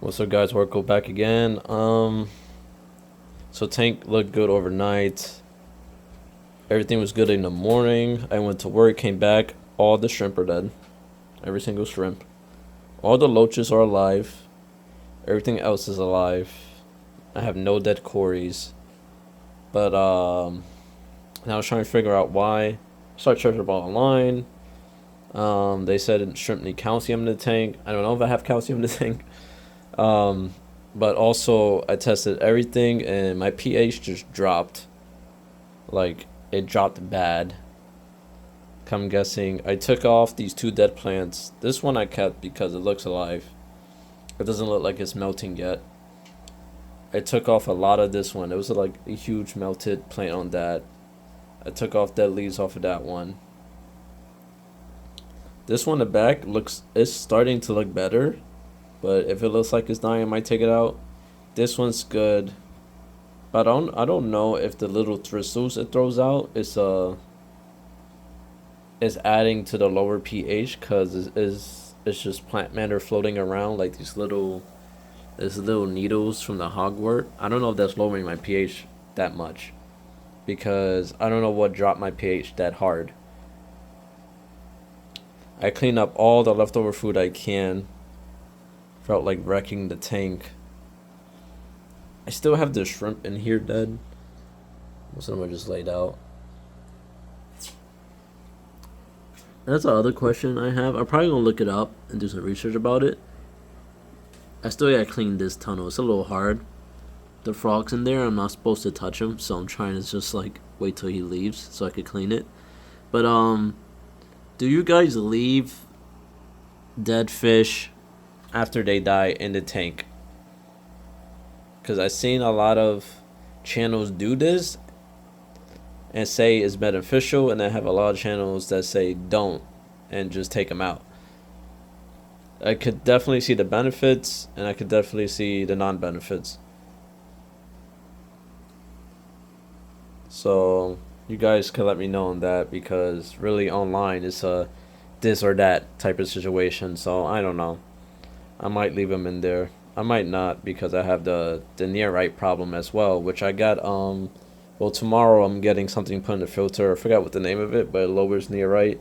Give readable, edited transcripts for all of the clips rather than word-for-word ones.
What's up, guys? Work back again. So tank looked good overnight. Everything was good in the morning. I went to work, came back. All the shrimp are dead. Every single shrimp. All the loaches are alive. Everything else is alive. I have no dead cories. But and I was trying to figure out why. I started searching about online. They said shrimp need calcium in the tank. I don't know if I have calcium in the tank. But also I tested everything and my pH just dropped. Like, it dropped bad. I'm guessing I took off these two dead plants. This one I kept because it looks alive. It doesn't look like it's melting yet. I took off a lot of this one. It was like a huge melted plant on that. I took off dead leaves off of that one. This one in the back it's starting to look better. But if it looks like it's dying, I might take it out. This one's good. But I don't know if the little thistles it throws out is adding to the lower pH, because it's just plant matter floating around like these little needles from the hogwort. I don't know if that's lowering my pH that much, because I don't know what dropped my pH that hard. I clean up all the leftover food I can. Felt like wrecking the tank. I still have the shrimp in here dead. Most of them are just laid out. That's the other question I have. I'm probably gonna look it up and do some research about it. I still gotta clean this tunnel. It's a little hard. The frog's in there. I'm not supposed to touch him, so I'm trying to just like wait till he leaves so I could clean it. But do you guys leave dead fish after they die in the tank? Because I've seen a lot of channels do this and say it's beneficial, and I have a lot of channels that say don't and just take them out. I could definitely see the benefits, and I could definitely see the non-benefits. So you guys could let me know on that, because really online it's a this or that type of situation. So I don't know. I might leave them in there. I might not, because I have the nitrite problem as well, which I got well, tomorrow I'm getting something put in the filter. I forgot what the name of it, but it lowers nitrite,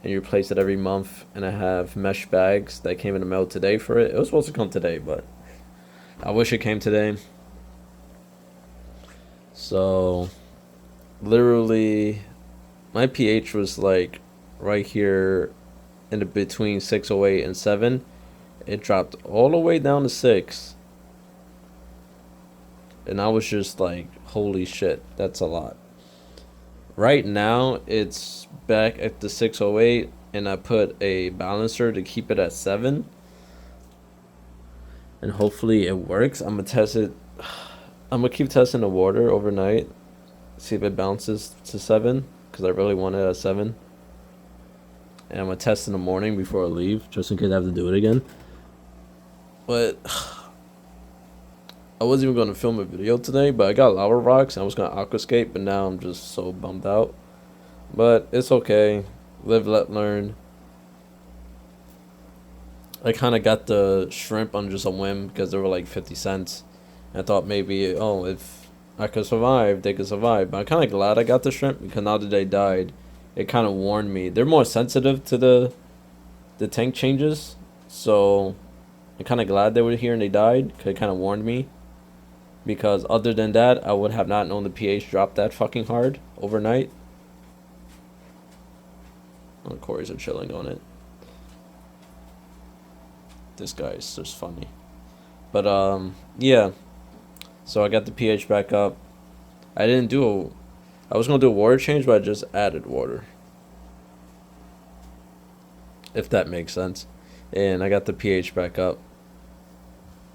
and you replace it every month. And I have mesh bags that came in the mail today for it. It was supposed to come today, but I wish it came today. So literally my pH was like right here in the between 608 and 7. It dropped all the way down to 6. And I was just like, holy shit, that's a lot. Right now, it's back at the 608, and I put a balancer to keep it at 7. And hopefully it works. I'm going to test it. I'm going to keep testing the water overnight, see if it bounces to 7, because I really want it at 7. And I'm going to test in the morning before I leave, just in case I have to do it again. But I wasn't even going to film a video today, but I got lava rocks and I was going to aquascape, but now I'm just so bummed out. But it's okay. Live, let learn. I kind of got the shrimp on just a whim because they were like 50 cents. I thought maybe, oh, if I could survive, they could survive. But I'm kind of glad I got the shrimp, because now that they died, it kind of warned me. They're more sensitive to the tank changes. So I'm kind of glad they were here and they died, because it kind of warned me. Because other than that, I would have not known the pH dropped that fucking hard overnight. Oh, the cories are chilling on it. This guy is just funny. But yeah. So I got the pH back up. I was gonna do a water change, but I just added water, if that makes sense. And I got the pH back up.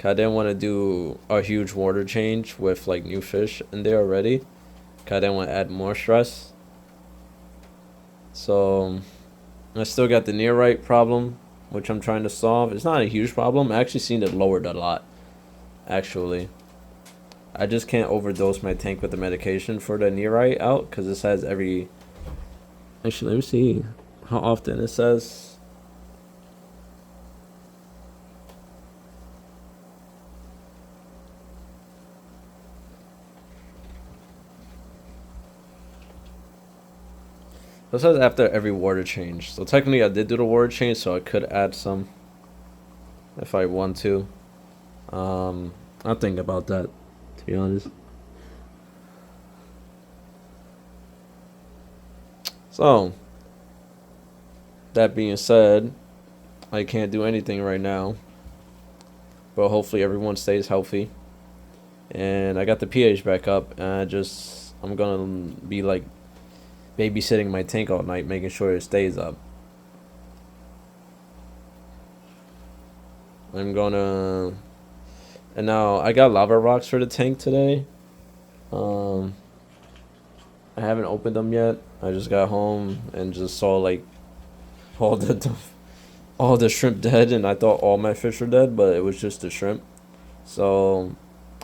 I didn't want to do a huge water change with like new fish in there already. I didn't want to add more stress. So I still got the nitrite problem, which I'm trying to solve. It's not a huge problem. I actually seen it lowered a lot. Actually, I just can't overdose my tank with the medication for the nitrite out, because it says every. Actually, let me see how often it says. This says after every water change. So technically I did do the water change, so I could add some if I want to. I'll think about that, to be honest. So, that being said, I can't do anything right now. But hopefully everyone stays healthy. And I got the pH back up, and I'm gonna be like babysitting my tank all night, making sure it stays up. I'm gonna, and now I got lava rocks for the tank today. I haven't opened them yet. I just got home and just saw like all all the shrimp dead, and I thought all my fish were dead, but it was just the shrimp. So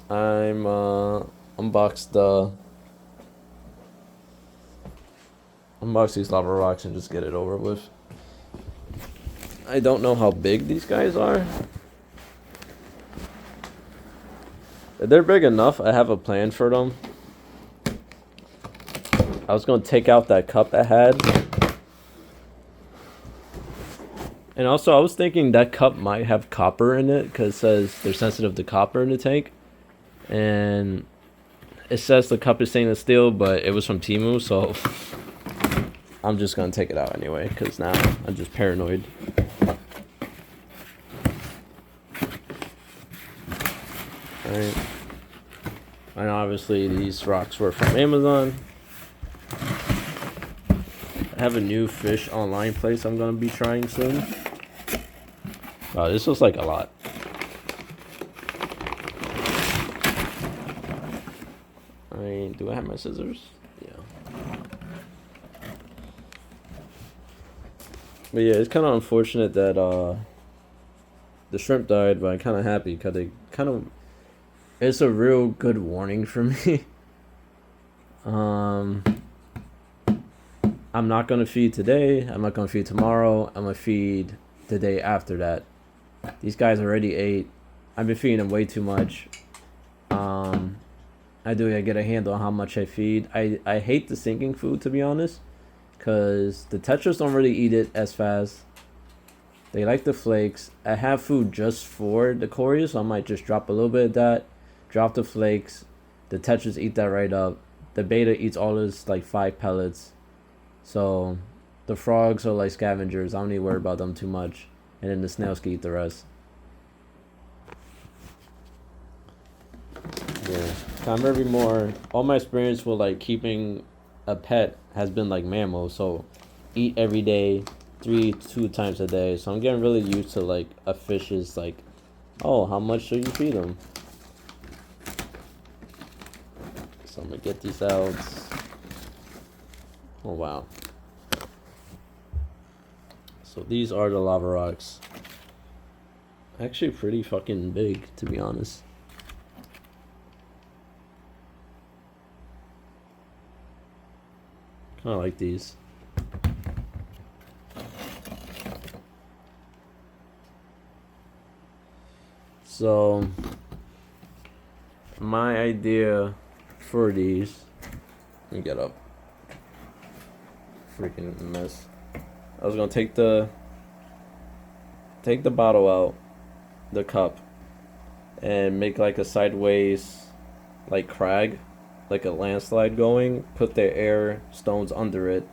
I'm unbox these lava rocks and just get it over with. I don't know how big these guys are. If they're big enough, I have a plan for them. I was gonna take out that cup I had. And also, I was thinking that cup might have copper in it, because it says they're sensitive to copper in the tank. And it says the cup is stainless steel, but it was from Temu, so I'm just gonna take it out anyway, because now I'm just paranoid. Alright. And obviously these rocks were from Amazon. I have a new fish online place I'm gonna be trying soon. Wow, this was like a lot. Do I have my scissors? Yeah. But yeah, it's kind of unfortunate that the shrimp died, but I'm kind of happy because it's a real good warning for me. I'm not gonna feed today. I'm not gonna feed tomorrow. I'm gonna feed the day after that. These guys already ate. I've been feeding them way too much. I get a handle on how much I feed. I hate the sinking food, to be honest, because the tetras don't really eat it as fast. They like the flakes. I have food just for the cories, so I might just drop a little bit of that, drop the flakes. The tetras eat that right up. The beta eats all his like 5 pellets. So the frogs are like scavengers. I don't need to worry about them too much. And then the snails can eat the rest. Yeah. I remember more. All my experience with like keeping a pet has been like mammals. So eat every day, 2 times a day. So I'm getting really used to like a fish's like, oh, how much should you feed them? So I'm gonna get these out. Oh wow. So these are the lava rocks. Actually pretty fucking big, to be honest. Kinda like these. So my idea for these, let me get up. Freaking mess. I was gonna take the bottle out, the cup, and make like a sideways like crag, like a landslide going, put the air stones under it,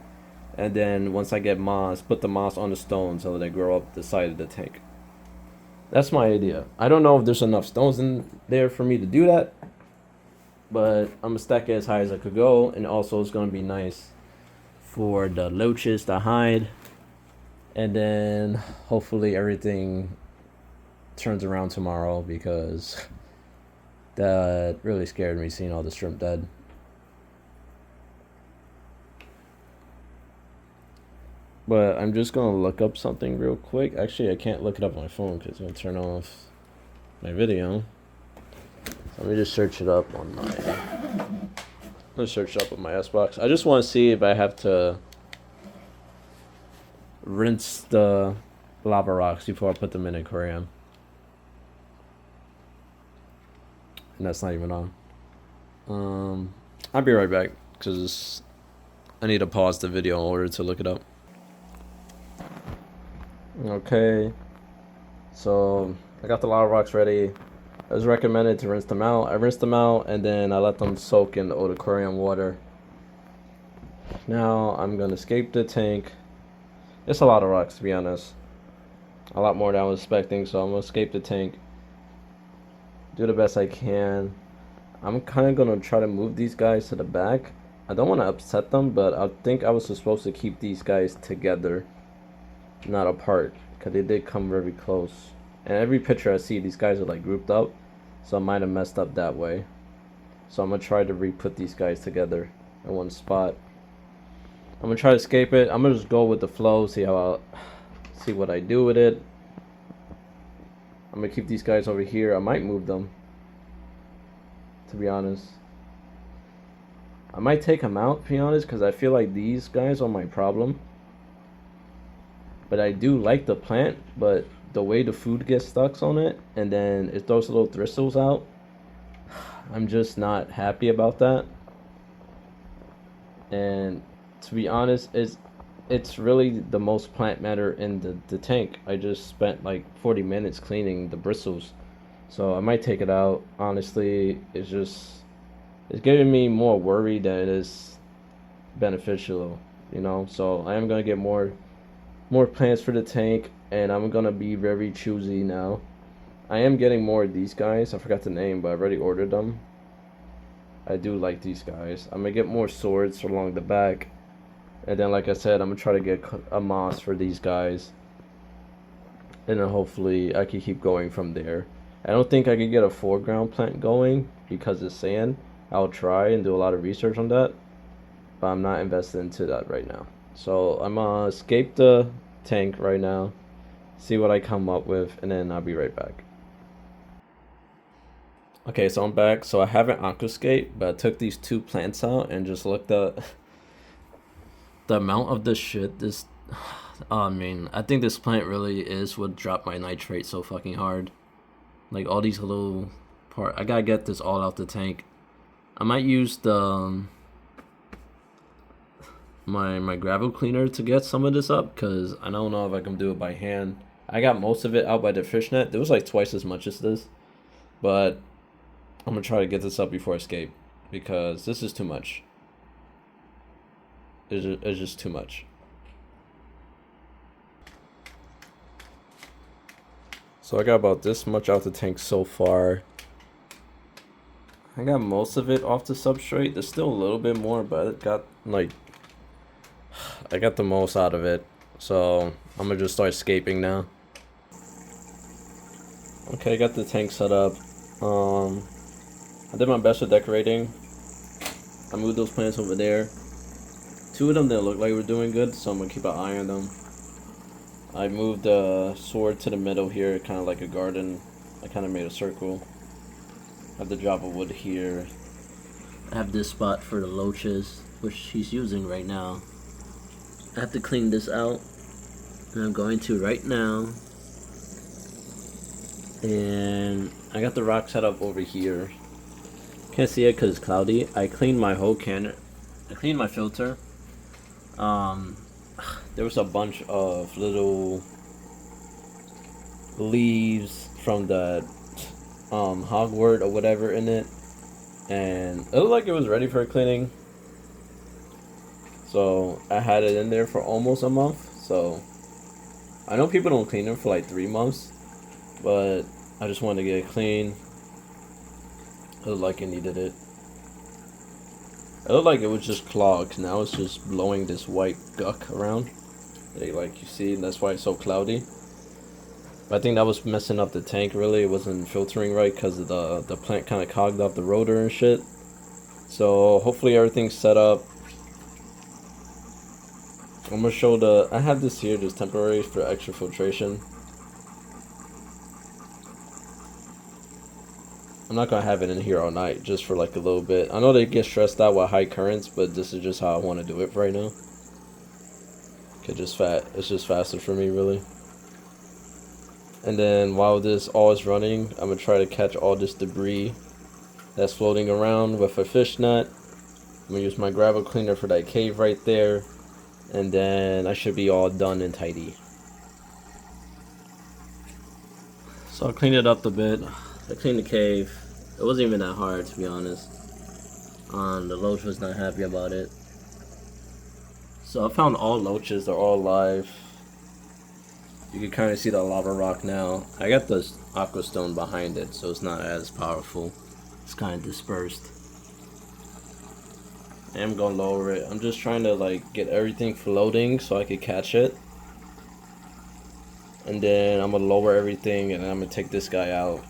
and then once I get moss, put the moss on the stones so they grow up the side of the tank. That's my idea. I don't know if there's enough stones in there for me to do that, but I'm gonna stack it as high as I could go, and also it's gonna be nice for the loaches to hide, and then hopefully everything turns around tomorrow, because that really scared me seeing all the shrimp dead. But I'm just gonna look up something real quick. Actually, I can't look it up on my phone because it's gonna turn off my video. So let me just search it up on my. Let's search it up on my Xbox. I just want to see if I have to rinse the lava rocks before I put them in an aquarium. And that's not even on. I'll be right back because I need to pause the video in order to look it up. Okay, so I got the lava rocks ready. It was recommended to rinse them out. I rinsed them out and then I let them soak in the old aquarium water. Now I'm gonna escape the tank. It's a lot of rocks, to be honest. A lot more than I was expecting, so I'm gonna escape the tank. Do the best I can. I'm kind of gonna try to move these guys to the back. I don't want to upset them, but I think I was supposed to keep these guys together, not apart, because they did come very close. And every picture I see, these guys are like grouped up, so I might have messed up that way. So I'm gonna try to re-put these guys together in one spot. I'm gonna try to escape it. I'm gonna just go with the flow, see what I do with it. I'm gonna keep these guys over here. I might move them, to be honest. I might take them out, to be honest, because I feel like these guys are my problem. But I do like the plant, but the way the food gets stuck on it, and then it throws little thistles out, I'm just not happy about that. And to be honest, it's really the most plant matter in the tank. I just spent like 40 minutes cleaning the bristles, so I might take it out. Honestly, it's giving me more worry than it is beneficial, you know. So I am gonna get more plants for the tank, and I'm gonna be very choosy now. I am getting more of these guys. I forgot the name, but I already ordered them. I do like these guys. I'm gonna get more swords along the back, and then like I said, I'm gonna try to get a moss for these guys, and then hopefully I can keep going from there. I don't think I can get a foreground plant going because it's sand. I'll try and do a lot of research on that, but I'm not invested into that right now. So I'm gonna escape the tank right now, see what I come up with, and then I'll be right back. Okay, so I'm back. So I haven't aquascaped, but I took these two plants out and just looked at the amount of this shit. I mean, I think this plant really is what dropped my nitrate so fucking hard. Like all these little I gotta get this all out the tank. I might use the my gravel cleaner to get some of this up, because I don't know if I can do it by hand. I got most of it out by the fishnet. There was like twice as much as this, but I'm gonna try to get this up before I escape, because this is too much. It's just too much. So I got about this much out the tank so far. I got most of it off the substrate. There's still a little bit more, but it got like I got the most out of it. So I'm gonna just start escaping now. Okay, I got the tank set up. I did my best with decorating. I moved those plants over there. Two of them didn't look like we're doing good, so I'm gonna keep an eye on them. I moved the sword to the middle here, kind of like a garden. I kind of made a circle. I have the drop of wood here. I have this spot for the loaches, which she's using right now. I have to clean this out, and I'm going to right now. And I got the rock set up over here. Can't see it because it's cloudy. I cleaned my whole can. I cleaned my filter. There was a bunch of little leaves from the hogwort or whatever in it, and it looked like it was ready for cleaning. So I had it in there for almost a month. So I know people don't clean them for like 3 months, but I just wanted to get it clean. It looked like it needed it. It looked like it was just clogged. Now it's just blowing this white guck around. Like you see, that's why it's so cloudy. But I think that was messing up the tank, really. It wasn't filtering right because the plant kind of clogged up the rotor and shit. So hopefully everything's set up. I'm going to show I have this here just temporary for extra filtration. I'm not going to have it in here all night, just for like a little bit. I know they get stressed out with high currents, but this is just how I want to do it right now. It's just faster for me, really. And then while this all is running, I'm going to try to catch all this debris that's floating around with a fish net. I'm gonna use my gravel cleaner for that cave right there, and then I should be all done and tidy. So I cleaned it up a bit. I cleaned the cave. It wasn't even that hard, to be honest. The loach was not happy about it. So I found all loaches. They're all alive. You can kind of see the lava rock now. I got the aqua stone behind it, so it's not as powerful. It's kind of dispersed. I am gonna lower it. I'm just trying to like get everything floating so I could catch it. And then I'm gonna lower everything, and then I'm gonna take this guy out.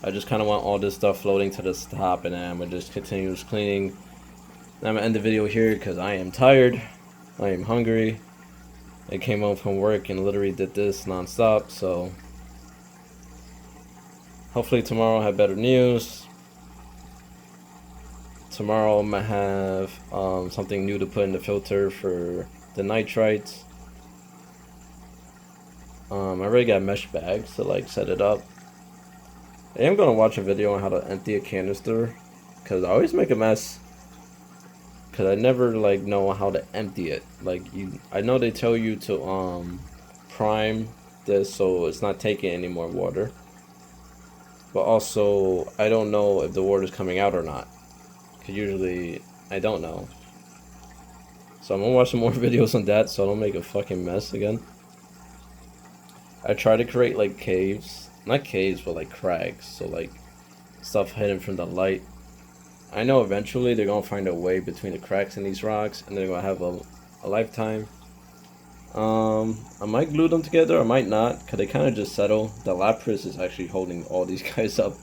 I just kind of want all this stuff floating to the top, and then I'm gonna just continue cleaning. And I'm gonna end the video here because I am tired. I am hungry. I came home from work and literally did this non-stop, so hopefully tomorrow I'll have better news. Tomorrow I'm gonna have something new to put in the filter for the nitrites. I already got mesh bags to like set it up. I am gonna watch a video on how to empty a canister because I always make a mess. Cause I never like know how to empty it. Like I know they tell you to prime this so it's not taking any more water. But also I don't know if the water is coming out or not. Cause usually I don't know. So I'm gonna watch some more videos on that so I don't make a fucking mess again. I try to create like caves, not caves, but like cracks. So like stuff hidden from the light. I know eventually they're gonna find a way between the cracks in these rocks, and they're gonna have a lifetime. I might glue them together, I might not, cause they kind of just settle. The lapis is actually holding all these guys up,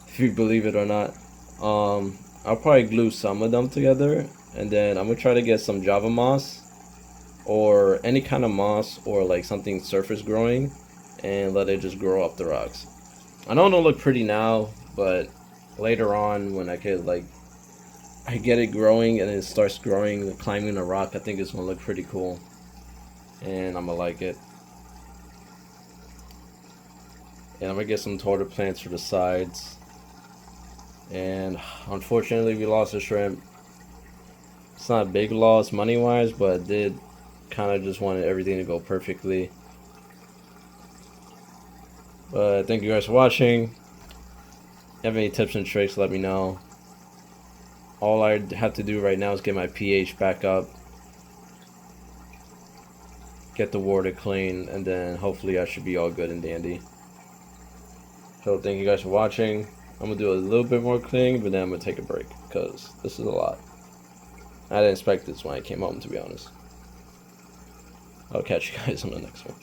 if you believe it or not. I'll probably glue some of them together, and then I'm gonna try to get some Java moss, or any kind of moss, or like something surface growing, and let it just grow up the rocks. I know it don't look pretty now, but later on when I get it growing and it starts growing, climbing a rock, I think it's gonna look pretty cool, and I'm gonna like it. And I'm gonna get some taller plants for the sides. And unfortunately we lost a shrimp. It's not a big loss money wise, but it did kind of just wanted everything to go perfectly. But thank you guys for watching. If you have any tips and tricks, let me know. All I have to do right now is get my pH back up, get the water clean, and then hopefully I should be all good and dandy. So thank you guys for watching. I'm going to do a little bit more cleaning, but then I'm going to take a break because this is a lot. I didn't expect this when I came home, to be honest. I'll catch you guys on the next one.